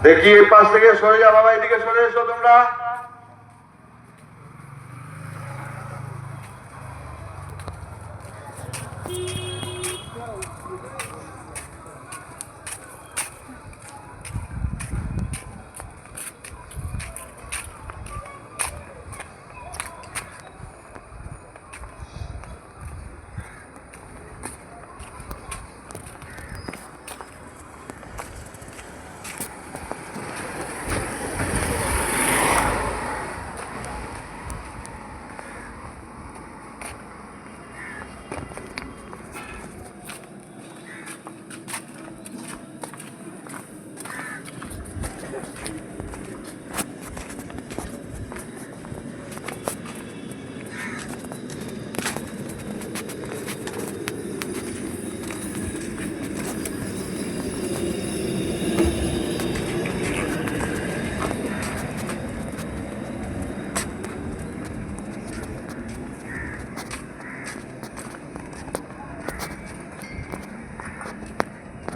দেখি এই পাশ থেকে সরে যা বাবা, এদিকে সরে এসো তোমরা।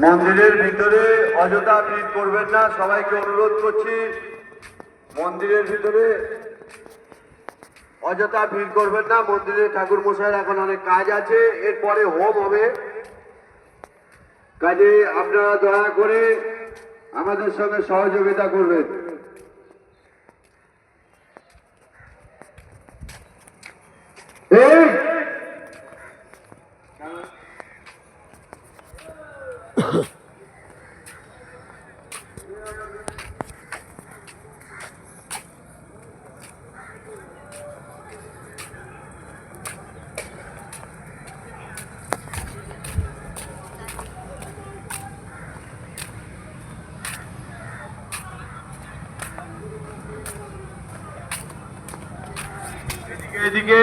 মন্দিরের ভিতরে অযথা ভিড় করবেন না, সবাইকে অনুরোধ করছি। মন্দিরের ভিতরে অযথা ভিড় করবেন না। মন্দিরে ঠাকুর মশাইয়ের এখন অনেক কাজ আছে, এরপরে হোম হবে। কাজে আপনারা দয়া করে আমাদের সঙ্গে সহযোগিতা করবেন। এদিকে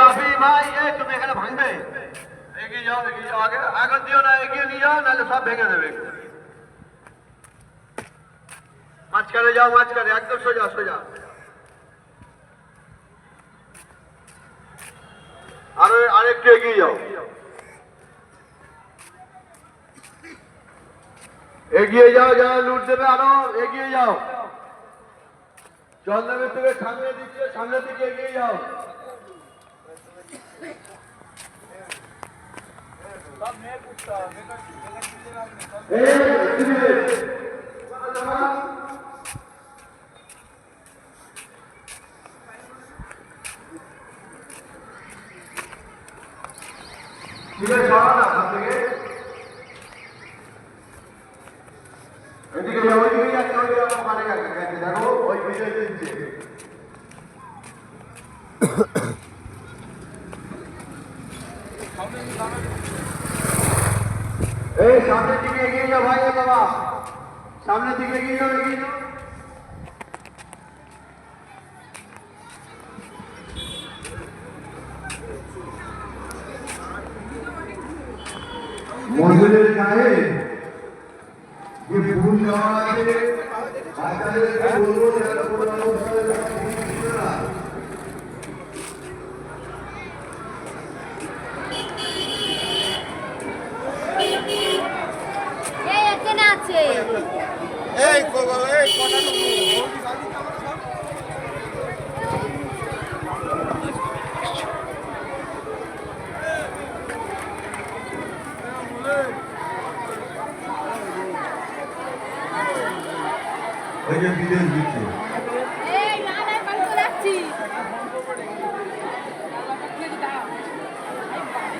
বাপি ভাই, তুমি এখানে ভাঙবে, এগিয়ে যাও, এগিয়ে যাও, আগে আগে দিও না, এগিয়ে নিয়ে যাও, নাহলে সব ভেঙে দেবে। মাঝখানে যাও, মাঝখানে একদম সোজা সোজা। আরেকটু এগিয়ে যাও, এগিয়ে যাও, যারা লুট দেবে আরো এগিয়ে যাও। জল নেমে থেকে সামনে দিচ্ছে, সামনের দিকে এগিয়ে যাও। এদিকে যাও, ওইদিকে যাচ্ছে, ওইদিকে ওখানে গেছে, দেখো ওই বিজয় দিচ্ছে। এই সামনের দিকে এগিয়ে যাও ভাই, বাবা সামনের দিকে এগিয়ে যাও, এগিয়ে যাও। মন্দিরের গায়ে যে ফুল দেওয়া আছে, বাচ্চাদেরকে বলবো যারা কোনো অনুষ্ঠানে না। বিদেশ দিচ্ছে,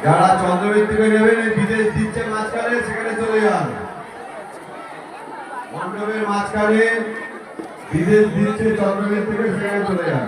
যারা চন্দ্রবীর থেকে নেবেন বিদেশ দিচ্ছে মাঝখানে, সেখানে চলে যান। মণ্ডপের মাঝখানে বিদেশ দিচ্ছে চন্দ্রবীর থেকে, সেখানে চলে যান।